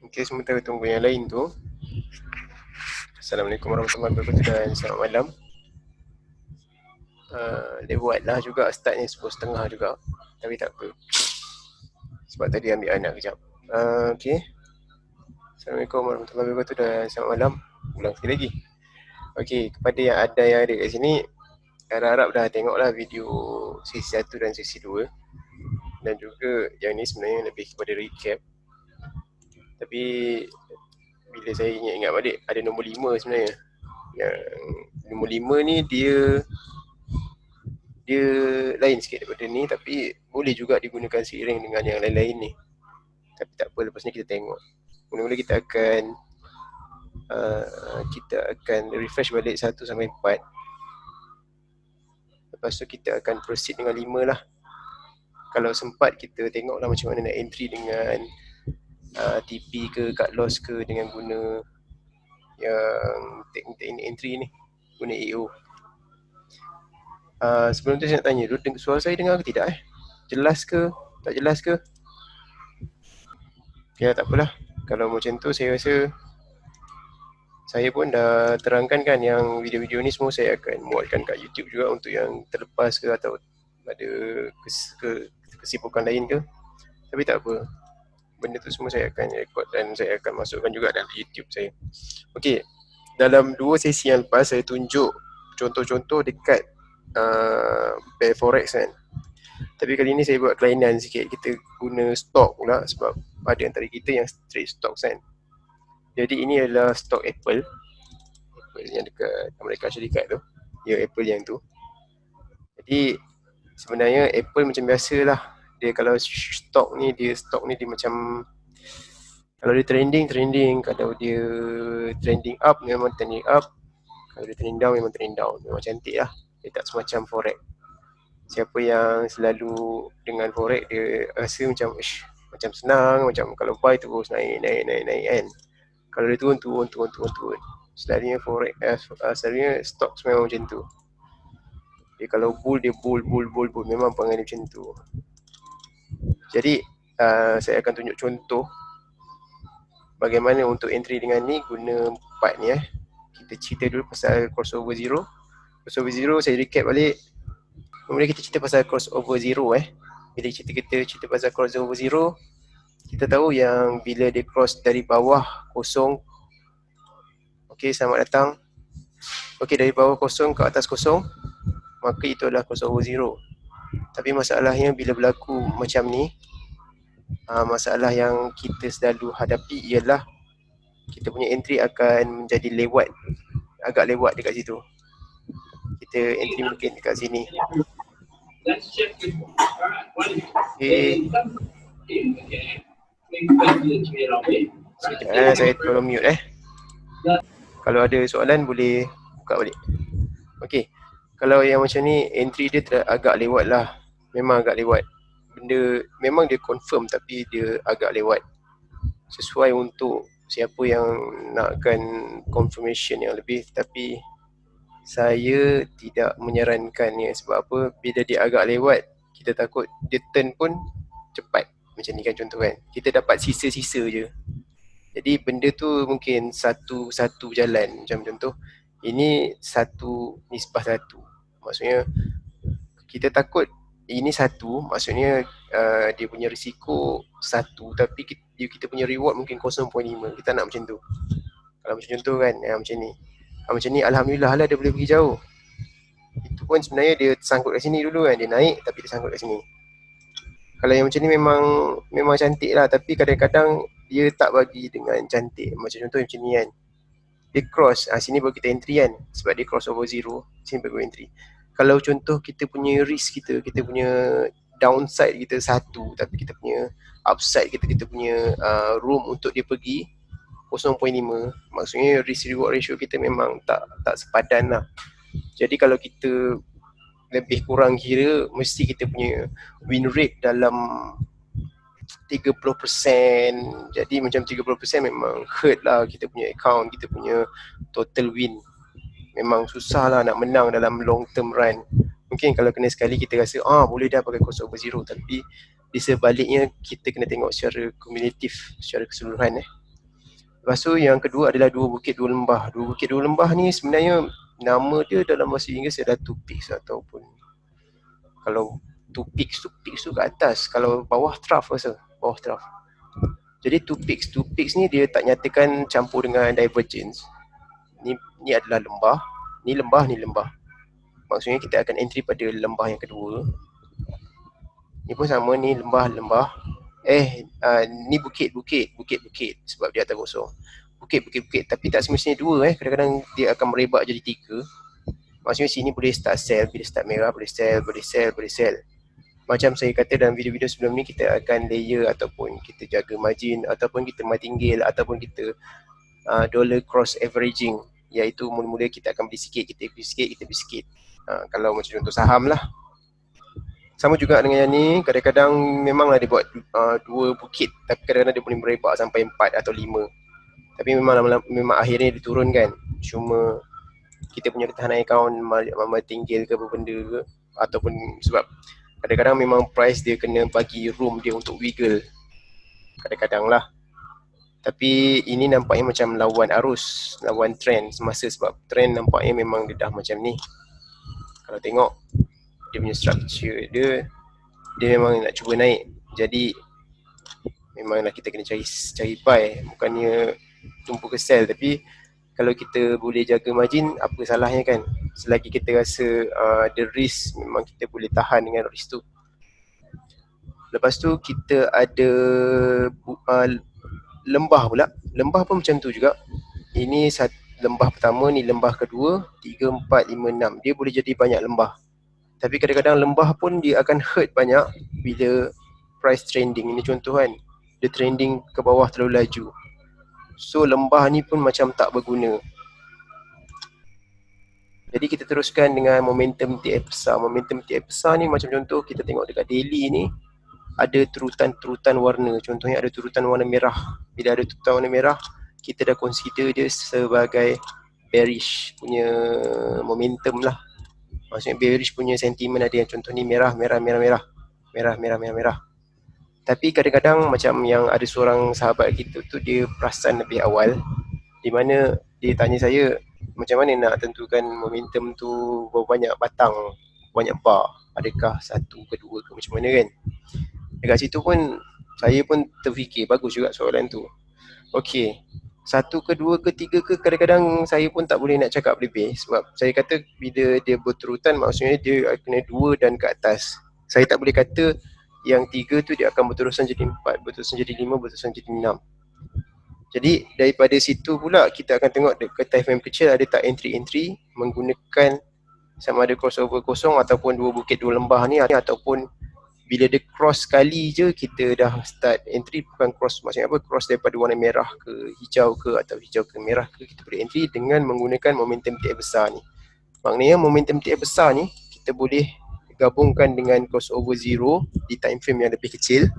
Okay, sementara tunggu yang lain tu. Assalamualaikum warahmatullahi wabarakatuh dan selamat malam. Dia buatlah juga startnya 10.30 juga. Tapi tak apa. Sebab tadi ambil anak kejap. Okay. Assalamualaikum warahmatullahi wabarakatuh dan selamat malam. Ulang sekali lagi. Okay, kepada yang ada kat sini, harap-harap dah tengoklah video sesi 1 dan sesi 2. Dan juga yang ni sebenarnya lebih kepada recap. Tapi bila saya ingat balik, ada nombor 5 sebenarnya. Yang nombor 5 ni dia lain sikit daripada ni, tapi boleh juga digunakan seiring dengan yang lain-lain ni. Tapi tak apa, lepas ni kita tengok. Mula-mula kita akan refresh balik 1 sampai 4. Lepas tu kita akan proceed dengan 5 lah. Kalau sempat kita tengoklah macam mana nak entry dengan TP ke, cut loss ke, dengan guna yang teknik entry ni, guna AO. Sebelum tu saya nak tanya, suara saya dengar ke tidak? Jelas ke? Tak jelas ke? Ya, tak apalah. Kalau macam tu saya rasa saya pun dah terangkan kan yang video-video ni semua saya akan muatkan kat YouTube juga untuk yang terlepas ke atau ada kesibukan lain ke. Tapi tak apa. Benda tu semua saya akan record dan saya akan masukkan juga dalam YouTube saya. Okey. Dalam 2 sesi yang lepas saya tunjuk contoh-contoh dekat pair forex kan. Tapi kali ni saya buat kelainan sikit. Kita guna stok pula sebab ada antara kita yang trade stok kan. Jadi ini adalah stok Apple yang dekat Amerika Syarikat tu. Ya, Apple yang tu. Jadi sebenarnya Apple macam biasalah. Dia kalau stok ni dia macam, kalau dia trending, kalau dia trending up memang trending up, kalau dia trending down memang trending down. Memang cantik lah. Dia tak semacam forex. Siapa yang selalu dengan forex dia rasa macam senang, macam kalau buy terus naik kan. Kalau dia turun. Selalunya forex, selalunya stok memang macam tu. Dia kalau bull, dia bull. Memang perangai dia macam tu. Jadi saya akan tunjuk contoh bagaimana untuk entry dengan ni guna 4 ni. Kita cerita dulu pasal crossover zero. Crossover zero saya recap balik. Kemudian kita cerita pasal crossover zero. Bila kita cerita pasal crossover zero, kita tahu yang bila dia cross dari bawah kosong. Okey, selamat datang. Okey, dari bawah kosong ke atas kosong, maka itu adalah crossover zero. Tapi masalahnya bila berlaku macam ni, masalah yang kita selalu hadapi ialah kita punya entry akan menjadi agak lewat dekat situ. Kita entry mungkin dekat sini. Okay. Sekejap saya tolong mute Kalau ada soalan boleh buka balik. Okay. Kalau yang macam ni entry dia agak lewat lah. Memang agak lewat. Benda memang dia confirm tapi dia agak lewat. Sesuai untuk siapa yang nakkan confirmation yang lebih, tapi saya tidak menyarankannya. Sebab apa? Bila dia agak lewat, kita takut dia turn pun cepat. Macam ni kan contoh kan. Kita dapat sisa-sisa je. Jadi benda tu mungkin satu jalan. Macam contoh, ini satu nisbah satu. Maksudnya kita takut ini satu, maksudnya dia punya risiko satu, tapi kita punya reward mungkin 0.5. Kita nak macam tu. Kalau macam contoh kan, macam ni. Macam ni alhamdulillah lah dia boleh pergi jauh. Itu pun sebenarnya dia tersangkut kat sini dulu kan. Dia naik tapi dia sangkut kat sini. Kalau yang macam ni memang cantik lah, tapi kadang-kadang dia tak bagi dengan cantik. Macam contoh macam ni kan. Dia cross, sini baru kita entry kan. Sebab dia cross over zero, sini baru entry. Kalau contoh kita punya risk kita punya downside kita satu, tapi kita punya upside kita punya room untuk dia pergi 0.5, maksudnya risk reward ratio kita memang tak sepadan lah. Jadi kalau kita lebih kurang kira, mesti kita punya win rate dalam 30%. Jadi macam 30% memang hurt lah kita punya account, kita punya total win. Memang susah lah nak menang dalam long term run. Mungkin kalau kena sekali kita rasa boleh dah pakai crossover zero, tapi di sebaliknya kita kena tengok secara kumulatif, secara keseluruhan Lepas tu yang kedua adalah Dua Bukit Dua Lembah. Dua Bukit Dua Lembah ni sebenarnya nama dia dalam bahasa Inggeris adalah Two Peaks, ataupun kalau Two Peaks tu kat atas, kalau bawah Trough rasa, bawah Trough. Jadi Two Peaks ni dia tak nyatakan campur dengan Divergence. Ni adalah lembah, ni lembah. Maksudnya kita akan entry pada lembah yang kedua. Ni pun sama, ni lembah. Ni bukit sebab dia atas kosong. Bukit, tapi tak semestinya dua. Kadang-kadang dia akan merebak jadi 3. Maksudnya sini boleh start sell, bila start merah boleh sell. Macam saya kata dalam video-video sebelum ni, kita akan layer ataupun kita jaga margin, ataupun kita martingale, ataupun kita dollar cross averaging, iaitu mula-mula kita akan beli sikit, kita beli sikit. Kalau macam contoh saham lah. Sama juga dengan yang ni, kadang-kadang memanglah dia buat 2 bukit, tapi kadang-kadang dia boleh merebak sampai 4 atau 5. Tapi memang akhirnya dia turun kan. Cuma kita punya ketahanan akaun martingale ke apa benda ke, ataupun sebab kadang-kadang memang price dia kena bagi room dia untuk wiggle. Kadang-kadang lah. Tapi ini nampaknya macam lawan arus, lawan trend semasa, sebab trend nampaknya memang dia dah macam ni. Kalau tengok dia punya structure dia memang nak cuba naik. Jadi memanglah kita kena cari buy, bukannya tumpu ke sell. Tapi kalau kita boleh jaga margin, apa salahnya kan? Selagi kita rasa the risk, memang kita boleh tahan dengan risk tu. Lepas tu kita ada lembah pula. Lembah pun macam tu juga. Ini lembah pertama, ni lembah kedua, 3, 4, 5, 6. Dia boleh jadi banyak lembah. Tapi kadang-kadang lembah pun dia akan hurt banyak bila price trending. Ini contoh kan, dia trending ke bawah terlalu laju. So lembah ni pun macam tak berguna. Jadi kita teruskan dengan momentum MTF besar. Momentum MTF besar ni macam contoh kita tengok dekat daily ni, ada turutan warna. Contohnya ada turutan warna merah. Bila ada turutan warna merah, kita dah consider dia sebagai bearish punya momentum lah. Maksudnya bearish punya sentimen ada yang contoh ni merah. Tapi kadang-kadang macam yang ada seorang sahabat kita tu, dia perasan lebih awal, di mana dia tanya saya, macam mana nak tentukan momentum tu berapa banyak batang, banyak bar, adakah 1 ke 2 ke macam mana kan. Dekat situ pun saya pun terfikir, bagus juga soalan tu. Okey, 1 ke 2 ke 3 ke, kadang-kadang saya pun tak boleh nak cakap lebih. Sebab saya kata bila dia berterutan, maksudnya dia kena 2 dan ke atas. Saya tak boleh kata yang 3 tu dia akan berterusan jadi 4, berterusan jadi 5, berterusan jadi 6. Jadi daripada situ pula kita akan tengok dekat time frame kecil ada tak entry menggunakan sama ada crossover kosong ataupun 2 bukit 2 lembah ni, ataupun bila dia cross sekali je kita dah start entry. Bukan cross maksudnya apa, cross daripada warna merah ke hijau ke, atau hijau ke merah ke, kita boleh entry dengan menggunakan momentum TF besar ni. Maknanya momentum TF besar ni kita boleh gabungkan dengan crossover zero di time frame yang lebih kecil.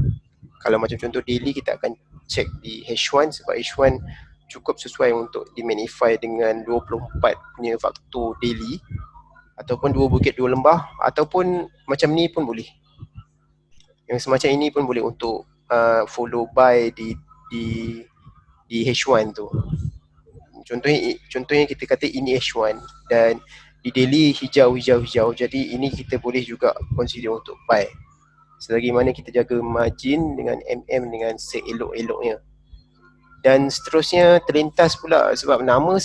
Kalau macam contoh daily, kita akan check di H1, sebab H1 cukup sesuai untuk dimagnify dengan 24 punya faktor daily, ataupun 2 bukit 2 lembah, ataupun macam ni pun boleh. Yang semacam ini pun boleh untuk follow buy di H1 tu. Contohnya kita kata ini H1 dan di daily hijau, jadi ini kita boleh juga consider untuk buy, selagi mana kita jaga margin dengan MM dengan seelok-eloknya. Dan seterusnya terlintas pula, sebab nama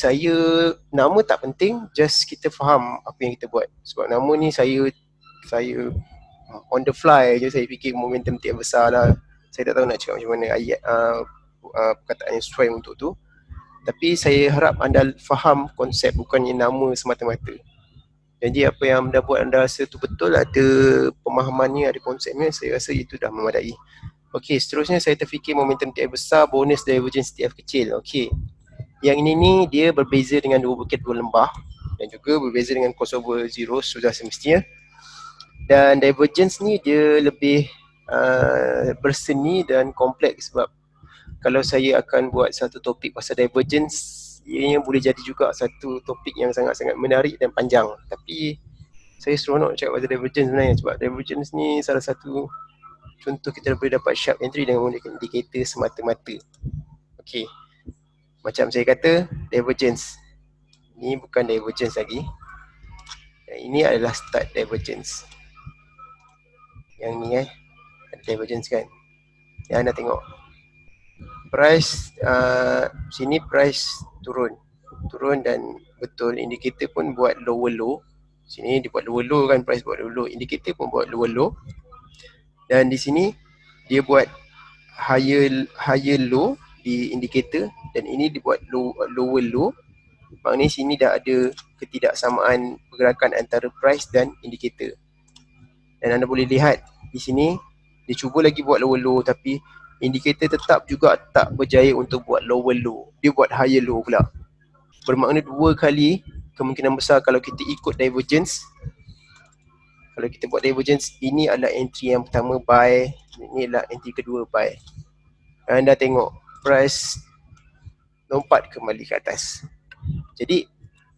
tak penting, just kita faham apa yang kita buat. Sebab nama ni saya on the fly je, saya fikir momentum tiap besar lah. Saya tak tahu nak cakap macam mana ayat perkataan yang sesuai untuk tu. Tapi saya harap anda faham konsep, bukannya nama semata-mata. Jadi apa yang anda buat, anda rasa tu betul, ada pemahamannya, ada konsepnya, saya rasa itu dah memadai. Okey, seterusnya saya terfikir momentum TF besar, bonus divergence TF kecil. Okey, yang ini ni dia berbeza dengan 2 bukit 2 lembah, dan juga berbeza dengan crossover zero sudah semestinya. Dan divergence ni dia lebih berseni dan kompleks, sebab kalau saya akan buat satu topik pasal divergence, ianya boleh jadi juga satu topik yang sangat-sangat menarik dan panjang. Tapi saya seronok cakap pasal divergence sebenarnya, sebab divergence ni salah satu contoh kita boleh dapat sharp entry dengan menggunakan indikator semata-mata. Okey, Macam saya kata divergence. Ini bukan divergence lagi. Ini adalah start divergence. Yang ni divergence kan. Yang anda tengok. Price sini price turun dan betul indikator pun buat lower low. Sini dia buat lower low kan, price buat lower low, indikator pun buat lower low. Dan di sini dia buat higher low di indikator dan ini dibuat lower low. Maknanya sini dah ada ketidaksamaan pergerakan antara price dan indikator. Dan anda boleh lihat di sini dia cuba lagi buat lower low tapi indikator tetap juga tak berjaya untuk buat lower low. Dia buat higher low pula. Bermakna 2 kali kemungkinan besar kalau kita ikut divergence. Kalau kita buat divergence, ini adalah entry yang pertama buy, ini adalah entry kedua buy. Anda tengok price lompat kembali ke atas. Jadi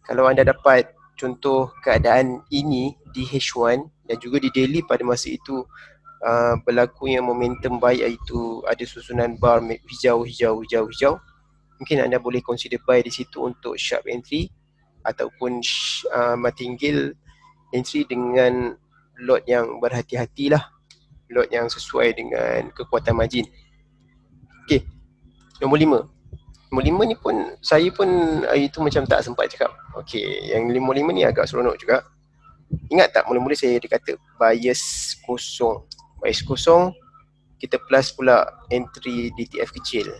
kalau anda dapat contoh keadaan ini di H1 dan juga di daily pada masa itu berlakunya momentum buy, iaitu ada susunan bar hijau, mungkin anda boleh consider buy di situ untuk sharp entry ataupun martingale entry dengan lot yang berhati-hatilah, lot yang sesuai dengan kekuatan margin. Okey, nombor 5. Nombor 5 ni pun saya pun hari tu macam tak sempat cakap. Okey, yang nombor 5 ni agak seronok juga. Ingat tak mula-mula saya ada kata bias kosong. Bias kosong kita plus pula entry DTF kecil.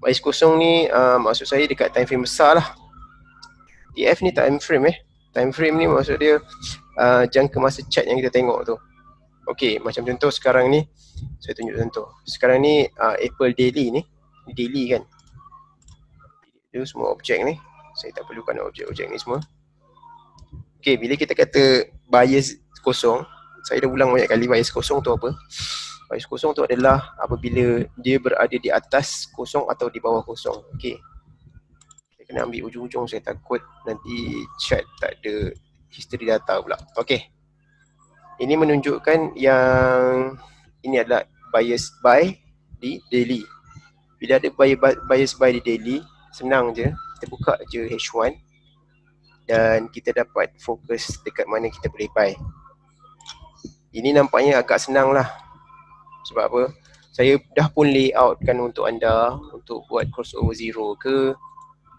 Bias kosong ni maksud saya dekat time frame besar lah. DTF ni time frame Time frame ni maksud dia jangka masa chart yang kita tengok tu. Okey, macam contoh sekarang ni saya tunjuk contoh. Sekarang ni Apple daily ni, daily kan. Dia semua objek ni. Saya tak perlukan objek-objek ni semua. Okey, bila kita kata bias kosong, saya dah ulang banyak kali bias kosong tu apa. Bias kosong tu adalah apabila dia berada di atas kosong atau di bawah kosong. Okey. Saya kena ambil ujung-ujung, saya takut nanti chart tak ada history data pula. Okey. Ini menunjukkan yang ini adalah bias buy di daily. Bila ada bias buy di daily, senang je. Kita buka je H1 dan kita dapat fokus dekat mana kita boleh buy. Ini nampaknya agak senang lah. Sebab apa? Saya dah pun layout kan untuk anda untuk buat crossover zero ke,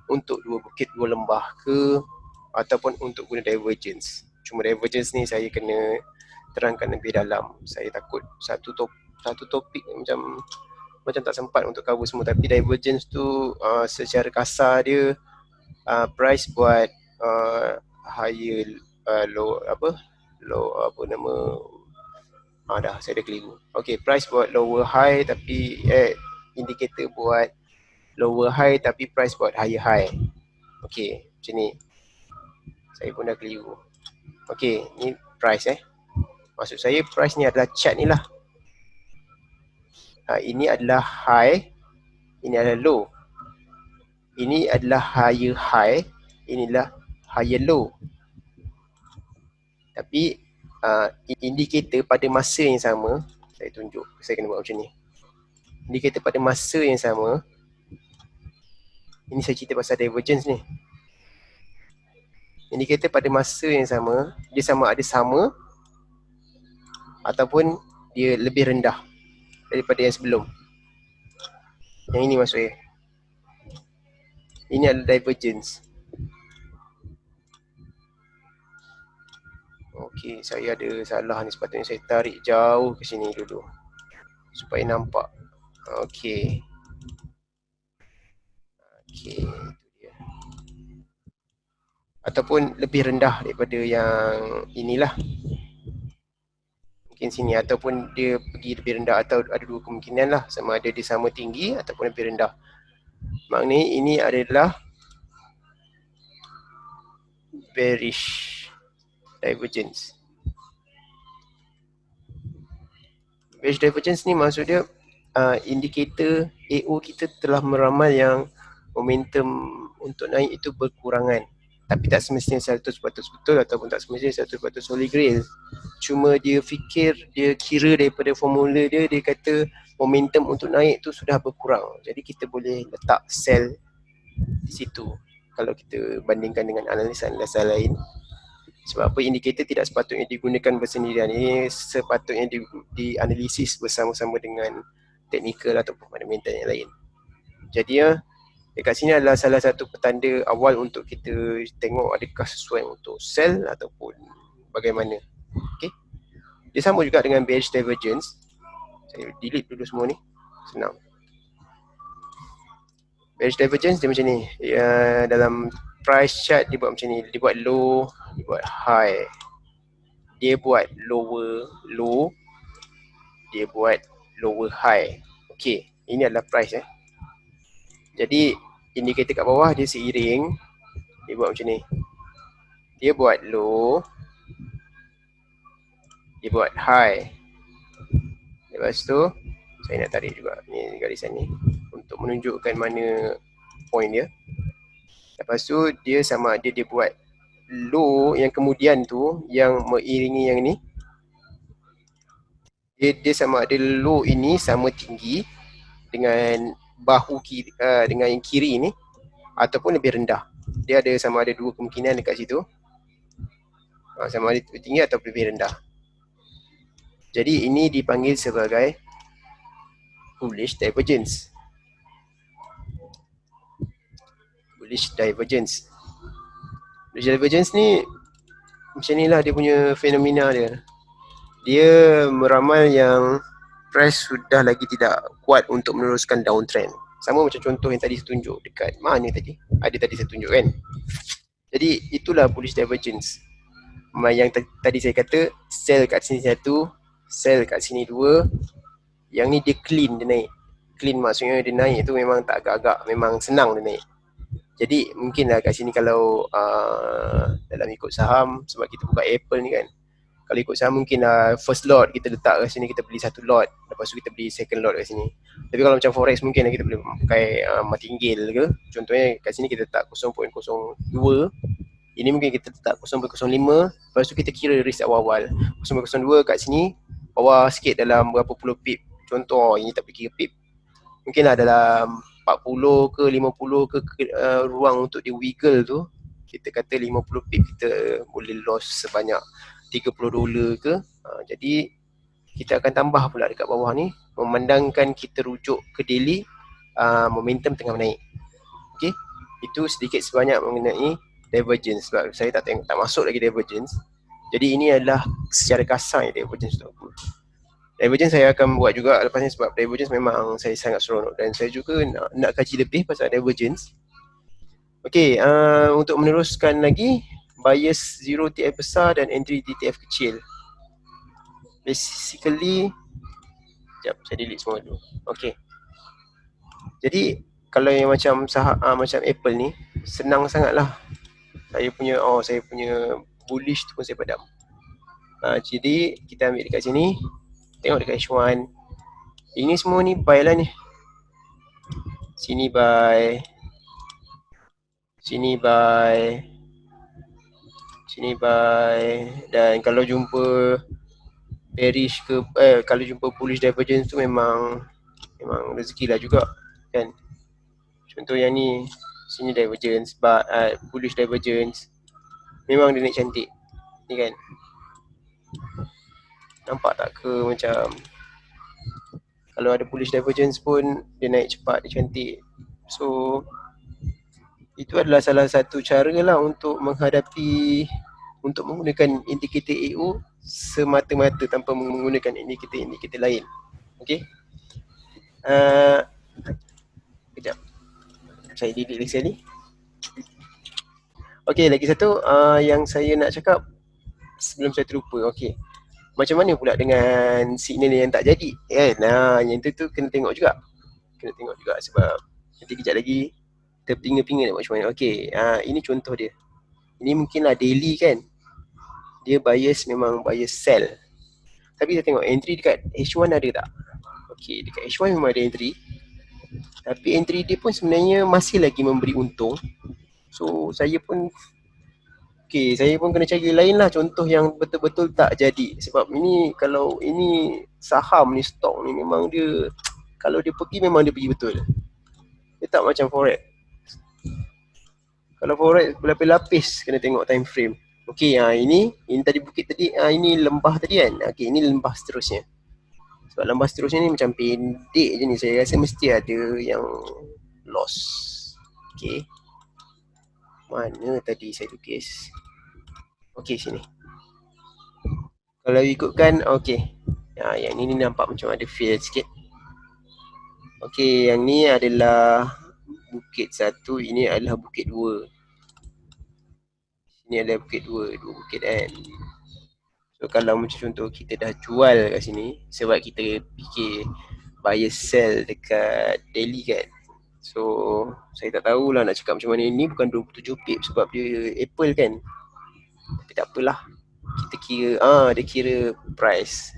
untuk dua bukit dua lembah ke, ataupun untuk guna divergence. Cuma divergence ni saya kena terangkan lebih dalam. Saya takut satu topik macam tak sempat untuk cover semua. Tapi divergence tu secara kasar dia price buat higher low dah saya dah keliru. Okay, price buat lower high tapi indicator buat lower high tapi price buat higher high. Okay, macam ni. Saya pun dah keliru. Okay, ni price Maksud saya price ni adalah chart ni lah. Ini adalah high, ini adalah low. Ini adalah higher high, inilah higher low. Tapi indikator pada masa yang sama, saya tunjuk, saya kena buat macam ni. Indikator pada masa yang sama, ini saya cerita pasal divergence ni. Indikator pada masa yang sama, dia sama ada sama ataupun dia lebih rendah daripada yang sebelum. Yang ini maksudnya. Ini adalah divergence. Okey, saya ada salah ni, sepatutnya saya tarik jauh ke sini dulu supaya nampak. Okey. Okey, itu dia. Ataupun lebih rendah daripada yang inilah. Mungkin sini, ataupun dia pergi lebih rendah, atau ada dua kemungkinan lah, sama ada dia sama tinggi ataupun lebih rendah. Maknanya ini adalah bearish divergence. Bearish divergence ni maksud dia indikator AO kita telah meramal yang momentum untuk naik itu berkurangan. Tapi tak semestinya 100% betul ataupun tak semestinya 100% holy grail. Cuma dia fikir, dia kira daripada formula dia, dia kata momentum untuk naik tu sudah berkurang. Jadi kita boleh letak sell di situ kalau kita bandingkan dengan analisa-analisa lain. Sebab apa, indikator tidak sepatutnya digunakan bersendirian. Ini sepatutnya dianalisis bersama-sama dengan teknikal ataupun fundamental yang lain. Jadi dekat sini adalah salah satu petanda awal untuk kita tengok adakah sesuai untuk sell ataupun bagaimana. Okay. Dia sama juga dengan bearish divergence. Saya delete dulu semua ni, senang. Bearish divergence dia macam ni. Dalam price chart dia buat macam ni. Dia buat low, dia buat high. Dia buat lower low, dia buat lower high. Okay, ini adalah price Jadi indikator kat bawah dia seiring. Dia buat macam ni. Dia buat low, dia buat high. Lepas tu saya nak tarik juga ni garisan ni untuk menunjukkan mana point dia. Lepas tu dia sama ada dia buat low yang kemudian tu yang mengiringi yang ni. Dia sama ada low ini sama tinggi dengan bahu kiri, dengan yang kiri ni ataupun lebih rendah. Dia ada sama ada dua kemungkinan dekat situ. Sama ada lebih tinggi atau lebih rendah. Jadi ini dipanggil sebagai bullish divergence. Bullish divergence. Bullish divergence ni macam ni lah dia punya fenomena dia. Dia meramal yang price sudah lagi tidak kuat untuk meneruskan downtrend. Sama macam contoh yang tadi saya tunjuk dekat mana tadi? Ada tadi saya tunjuk kan. Jadi itulah bullish divergence. Yang tadi saya kata sell kat sini satu, sell kat sini dua. Yang ni dia clean, dia naik. Clean maksudnya dia naik tu memang tak agak-agak, memang senang dia naik. Jadi mungkinlah kat sini kalau dalam ikut saham, sebab kita buka Apple ni kan, kalau ikut saham mungkin first lot kita letak kat sini, kita beli satu lot, lepas tu kita beli second lot kat sini. Tapi kalau macam forex mungkin kita boleh pakai martingale ke. Contohnya kat sini kita letak 0.02, ini mungkin kita letak 0.05, lepas tu kita kira risk awal-awal. 0.02 kat sini, bawah sikit dalam berapa puluh pip. Contoh ini tak boleh kira pip, mungkinlah dalam 40 ke 50 ke ruang untuk di wiggle tu. Kita kata 50 pip kita boleh loss sebanyak $30 ke. Jadi kita akan tambah pula dekat bawah ni, memandangkan kita rujuk ke daily momentum tengah menaik. Okay, itu sedikit sebanyak mengenai divergence. Sebab saya tak masuk lagi divergence. Jadi ini adalah secara kasar divergence tu. Divergence saya akan buat juga lepas ni, sebab divergence memang saya sangat seronok dan saya juga nak kaji lebih pasal divergence. Okay, untuk meneruskan lagi, bias zero TF besar dan entry TF kecil. Basically, sekejap saya delete semua dulu. Okay, jadi kalau yang macam macam Apple ni, senang sangat lah. Saya punya bullish tu pun saya padam. Jadi kita ambil dekat sini, tengok dekat H1. Ini semua ni buy lah ni. Sini buy, sini buy, sini buy. Dan kalau jumpa bearish ke kalau jumpa bullish divergence tu memang rezeki lah juga kan. Contoh yang ni, sini divergence, bullish divergence, memang dia naik cantik ni kan. Nampak tak ke macam kalau ada bullish divergence pun dia naik cepat, dia cantik. So itu adalah salah satu cara lah untuk menghadapi, untuk menggunakan indikator AO semata-mata tanpa menggunakan indikator lain. Okay, kejap saya delete lagi sekali. Okay, lagi satu yang saya nak cakap sebelum saya terlupa. Okay, macam mana pula dengan signal yang tak jadi kan? Yang tu kena tengok juga. Kena tengok juga sebab nanti kejap lagi terpinga-pinga nak buat macam mana. Okay, ini contoh dia. Ini mungkinlah daily kan. Dia bias, memang bias sell. Tapi kita tengok entry dekat H1 ada tak? Okay, dekat H1 memang ada entry. Tapi entry dia pun sebenarnya masih lagi memberi untung. So saya pun okey, saya pun kena cari lain lah contoh yang betul-betul tak jadi. Sebab ini kalau ini saham ni, stok ni memang dia kalau dia pergi memang dia pergi betul. Dia tak macam forex. Kalau forex berlapis-lapis kena tengok time frame. Okey, ini tadi bukit tadi, ini lembah tadi kan. Okey, ini lembah seterusnya. Sebab lembah seterusnya ni macam pendek je ni. Saya rasa mesti ada yang loss. Okey. Mana tadi saya lukis? Okey, sini. Kalau ikutkan, okey. Yang ni nampak macam ada fail sikit. Okey, yang ni adalah bukit 1, ini adalah bukit 2. Ini adalah bukit 2, 2 bukit kan. So kalau macam contoh kita dah jual kat sini, sebab kita fikir buyer sell dekat daily kan. So saya tak tahulah nak cakap macam mana. Ini bukan 27 pip sebab dia Apple kan. Tapi tak apalah. Kita kira, dia kira price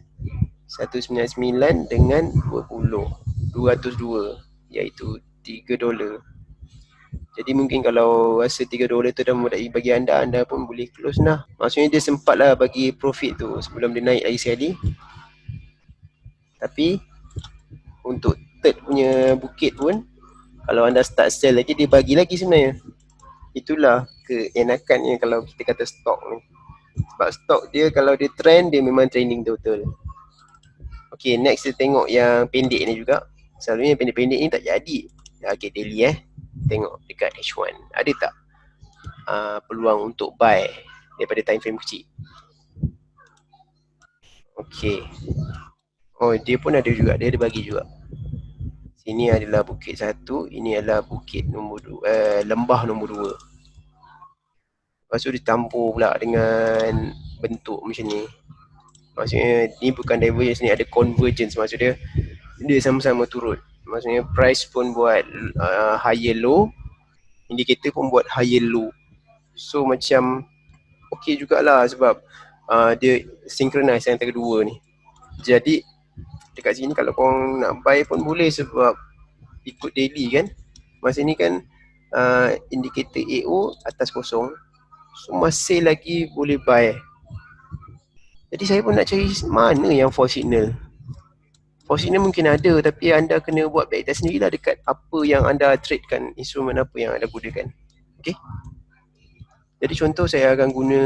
199 dengan 202 iaitu $3. Jadi mungkin kalau rasa $3 tu dah mudah bagi anda, anda pun boleh close lah. Maksudnya dia sempat lah bagi profit tu sebelum dia naik lagi sekali. Tapi untuk third punya bukit pun, kalau anda start sell lagi, dia bagi lagi sebenarnya. Itulah keenakannya kalau kita kata stok ni. Sebab stok dia kalau dia trend, dia memang trending total. Okay, next kita tengok yang pendek ni juga. Selalunya pendek-pendek ni tak jadi. Okay, daily tengok dekat H1 ada tak peluang untuk buy daripada time frame kecil. Okay. Oh, dia pun ada juga, dia ada bagi juga. Sini adalah bukit 1, ini adalah bukit nombor 2, lembah nombor 2. Lepas tu ditampur pula dengan bentuk macam ni. Maksudnya ni bukan divergence, ni ada convergence. Maksudnya dia sama-sama turun. Maksudnya price pun buat higher low, indikator pun buat higher low. So macam okey jugalah sebab dia synchronize antara dua ni. Jadi dekat sini kalau korang nak buy pun boleh sebab ikut daily kan. Masa ni kan indikator AO atas kosong, so masih lagi boleh buy. Jadi saya pun nak cari mana yang false signal. False signal mungkin ada, tapi anda kena buat backtest sendirilah dekat apa yang anda trade kan, instrumen apa yang anda gunakan. Okay. Jadi contoh saya akan guna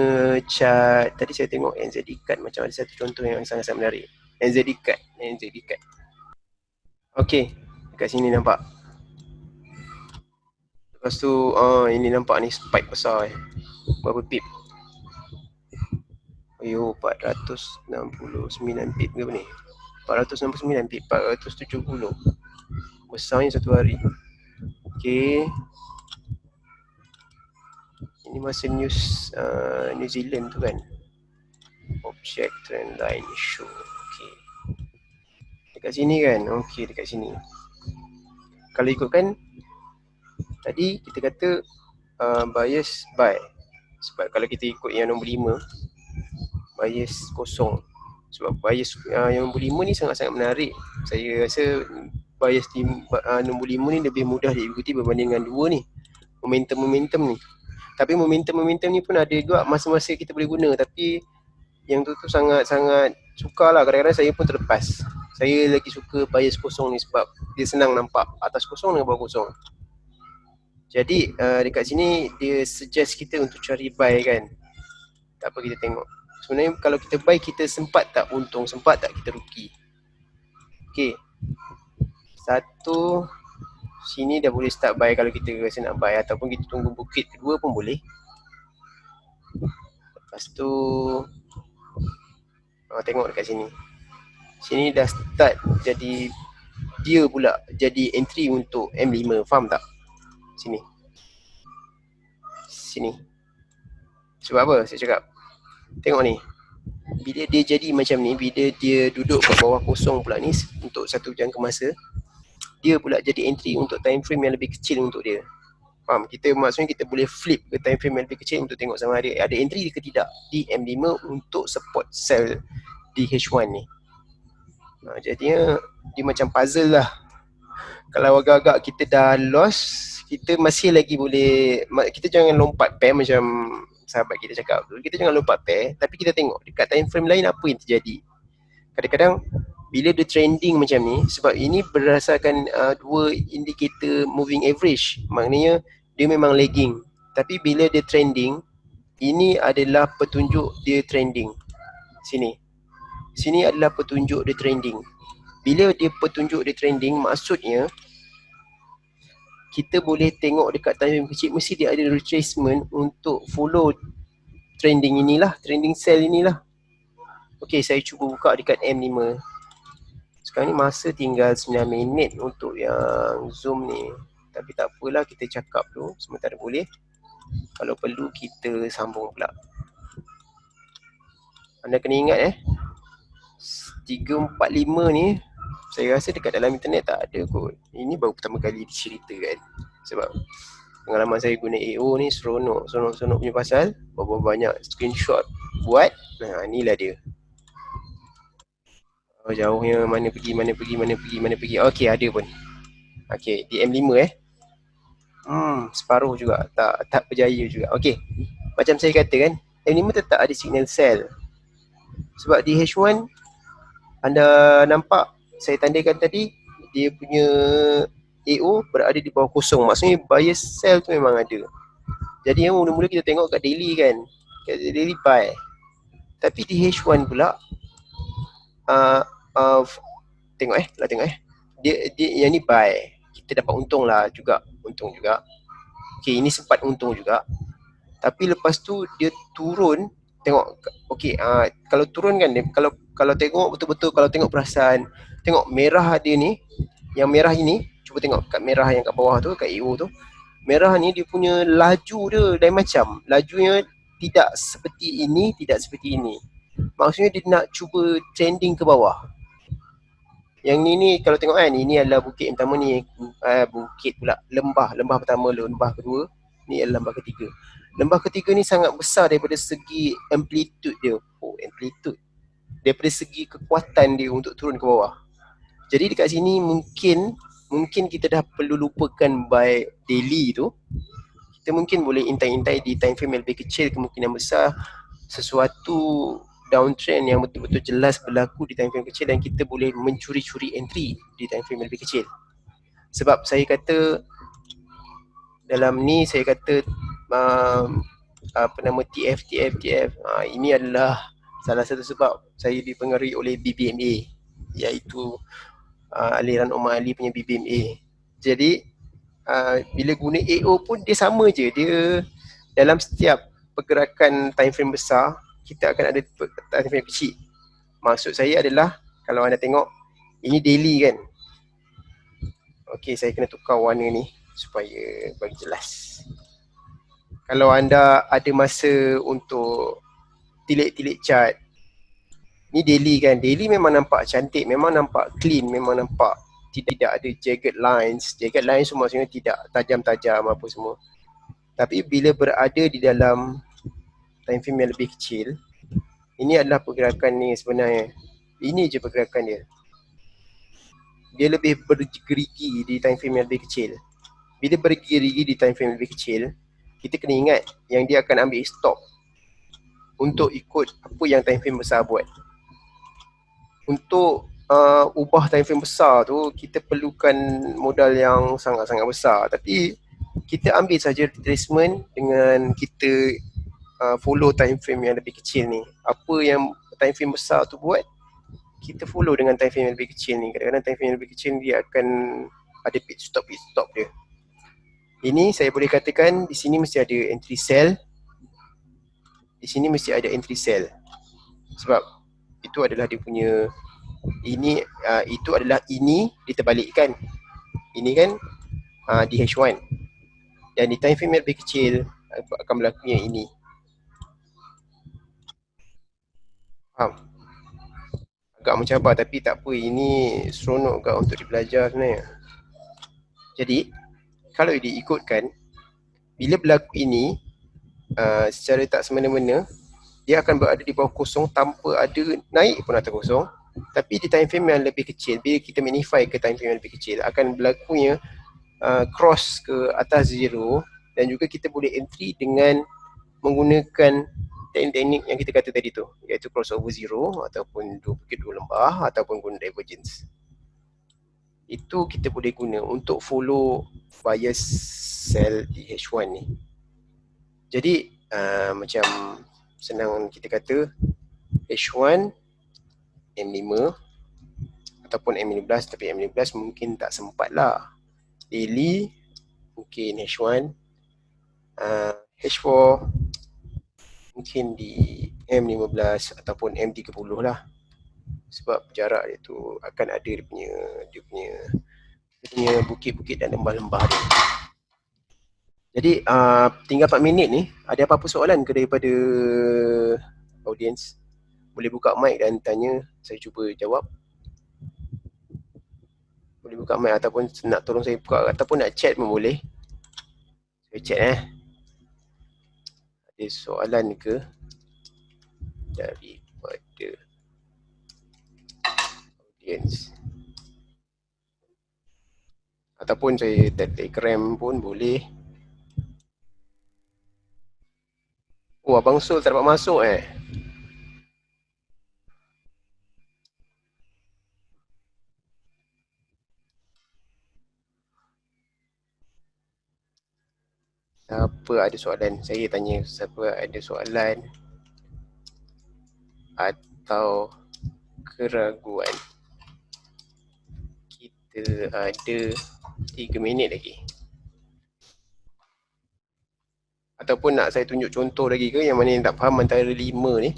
chart, tadi saya tengok NZD Card, macam ada satu contoh yang sangat-sangat menarik. NZD Card. Okay, dekat sini nampak. Lepas tu ini nampak ni spike besar berapa pip? Ayo, 469 pip ke apa ni? 469 pip, 470. Besarnya satu hari. Okay. Ini masa news New Zealand tu kan. Object trend line show. Okay. Dekat sini kan. Okay, dekat sini. Kalau ikutkan tadi kita kata bias buy. Sebab kalau kita ikut yang nombor 5, bias kosong. Sebab bias yang nombor 5 ni sangat-sangat menarik. Saya rasa bias nombor 5 ni lebih mudah diikuti berbanding dengan 2 ni. Momentum ni. Tapi momentum ni pun ada juga masa-masa kita boleh guna. Tapi yang tu sangat-sangat sukar lah. Kadang-kadang saya pun terlepas. Saya lagi suka bias kosong ni sebab dia senang nampak atas kosong dengan bawah kosong. Jadi dekat sini dia suggest kita untuk cari buy kan. Tak apa, kita tengok. Sebenarnya kalau kita buy, kita sempat tak untung, sempat tak kita rugi. Okay. Satu, sini dah boleh start buy kalau kita rasa nak buy, ataupun kita tunggu bukit kedua pun boleh. Lepas tu tengok dekat sini. Sini dah start jadi, dia pula jadi entry untuk M5, faham tak? Sini. Sebab apa saya cakap? Tengok ni. Bila dia jadi macam ni, bila dia duduk kat bawah kosong pula ni untuk satu jangka masa, dia pula jadi entry untuk time frame yang lebih kecil untuk dia. Faham? Maksudnya kita boleh flip ke time frame yang lebih kecil untuk tengok sama ada entry ke tidak di M5 untuk support sell di H1 ni. Jadinya dia macam puzzle lah. Kalau agak-agak kita dah loss, kita masih lagi boleh, kita jangan lompat pay macam sahabat kita cakap tu, kita jangan lompat pair, tapi kita tengok dekat time frame lain apa yang terjadi. Kadang-kadang bila dia trending macam ni, sebab ini berdasarkan dua indikator moving average, maknanya dia memang lagging. Tapi bila dia trending, ini adalah petunjuk dia trending. Sini adalah petunjuk dia trending. Bila dia petunjuk dia trending, maksudnya kita boleh tengok dekat time frame kecil, mesti dia ada retracement untuk follow trending inilah, trending cell inilah. Okey, saya cuba buka dekat M5. Sekarang ni masa tinggal 9 minit untuk yang Zoom ni. Tapi tak apalah, kita cakap dulu sementara boleh. Kalau perlu kita sambung pula. Anda kena ingat 345 ni saya rasa dekat dalam internet tak ada kot. Ini baru pertama kali diceritakan. Sebab pengalaman saya guna AO ni seronok punya pasal. Berapa banyak screenshot buat. Nah, inilah dia. Oh, jauhnya mana pergi. Okey, ada pun. Okey, di M5 separuh juga. Tak berjaya juga. Okey. Macam saya kata kan, M5 tetap ada signal cell. Sebab di H1 anda nampak saya tandakan tadi, dia punya AO berada di bawah kosong. Maksudnya bias cell tu memang ada. Jadi yang mula-mula kita tengok kat daily kan, kat daily buy. Tapi di H1 pula tengok dia yang ni buy. Kita dapat untung juga. Okey, ini sempat untung juga. Tapi lepas tu dia turun. Tengok, okey, kalau turun kan dia, kalau tengok betul-betul, kalau tengok perasaan, tengok merah dia ni, yang merah ini, cuba tengok kat merah yang kat bawah tu, kat EO tu. Merah ni dia punya laju dia lain macam. Lajunya tidak seperti ini, tidak seperti ini. Maksudnya dia nak cuba trending ke bawah. Yang ni kalau tengok kan, ini adalah bukit yang pertama ni, bukit pula, lembah pertama, lembah kedua, ni adalah lembah ketiga. Lembah ketiga ni sangat besar daripada segi amplitude dia. Amplitude. Daripada segi kekuatan dia untuk turun ke bawah. Jadi dekat sini mungkin kita dah perlu lupakan by daily tu. Kita mungkin boleh intai-intai di time frame yang lebih kecil, kemungkinan besar sesuatu downtrend yang betul-betul jelas berlaku di time frame kecil, dan kita boleh mencuri-curi entry di time frame yang lebih kecil. Sebab saya kata dalam ni, saya kata TF. Ini adalah salah satu sebab saya dipengaruhi oleh BBMA, iaitu aliran Omar Ali punya BBMA. Jadi bila guna AO pun dia sama je. Dia dalam setiap pergerakan time frame besar, kita akan ada time frame kecil. Maksud saya adalah, kalau anda tengok, ini daily kan. Okey, saya kena tukar warna ni supaya bagi jelas. Kalau anda ada masa untuk tilik-tilik chart, ni daily kan. Daily memang nampak cantik, memang nampak clean, memang nampak tidak ada jagged lines. Jagged lines semua maksudnya tidak tajam-tajam apa semua. Tapi bila berada di dalam time frame yang lebih kecil, ini adalah pergerakan ni sebenarnya. Ini je pergerakan dia. Dia lebih bergerigi di time frame yang lebih kecil. Bila bergerigi di time frame yang lebih kecil, kita kena ingat yang dia akan ambil stop untuk ikut apa yang time frame besar buat. Untuk ubah time frame besar tu, kita perlukan modal yang sangat-sangat besar. Tapi kita ambil saja retracement dengan kita follow time frame yang lebih kecil ni. Apa yang time frame besar tu buat, kita follow dengan time frame yang lebih kecil ni. Kadang-kadang time frame yang lebih kecil dia akan ada pit stop dia. Ini saya boleh katakan di sini mesti ada entry cell. Di sini mesti ada entry cell. Sebab itu adalah dia punya, ini itu adalah ini diterbalikkan. Ini kan di H1. Dan di time frame yang lebih kecil akan berlaku yang ini. Faham? Agak mencabar tapi tak apa, ini seronok agak untuk dibelajar sebenarnya. Jadi kalau diikutkan, bila berlaku ini secara tak semena-mena, dia akan berada di bawah kosong tanpa ada naik pun atas kosong. Tapi di time frame yang lebih kecil, bila kita magnify ke time frame yang lebih kecil, akan berlakunya cross ke atas zero, dan juga kita boleh entry dengan menggunakan teknik-teknik yang kita kata tadi tu, iaitu crossover zero ataupun dua bukit dua lembah ataupun guna divergence. Itu kita boleh guna untuk follow bias sel di H1 ni. Jadi macam senang kita kata H1 M5 ataupun M15, tapi M15 mungkin tak sempat lah. Daily mungkin H1, H4 mungkin di M15 ataupun M30 lah. Sebab jarak dia tu akan ada dia punya bukit-bukit dan lembah-lembah dia. Jadi tinggal 4 minit ni, ada apa-apa soalan ke daripada audience? Boleh buka mic dan tanya, saya cuba jawab. Boleh buka mic ataupun nak tolong saya buka ataupun nak chat pun boleh. Saya chat Ada soalan ke daripada audience? Ataupun saya Telegram pun boleh. Oh, Abang Sol tak dapat masuk Siapa ada soalan? Saya tanya siapa ada soalan atau keraguan. Kita ada 3 minit lagi. Ataupun nak saya tunjuk contoh lagi ke yang mana yang tak faham antara 5 ni?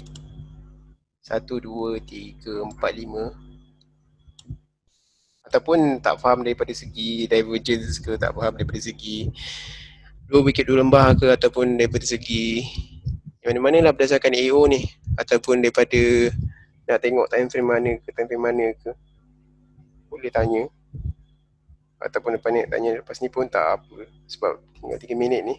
1, 2, 3, 4, 5. Ataupun tak faham daripada segi divergence ke, tak faham daripada segi dua bukit dua lembah ke, ataupun daripada segi mana-mana lah berdasarkan AO ni, ataupun daripada nak tengok time frame mana ke, boleh tanya. Ataupun lepas ni tanya lepas ni pun tak apa, sebab tinggal 3 minit ni.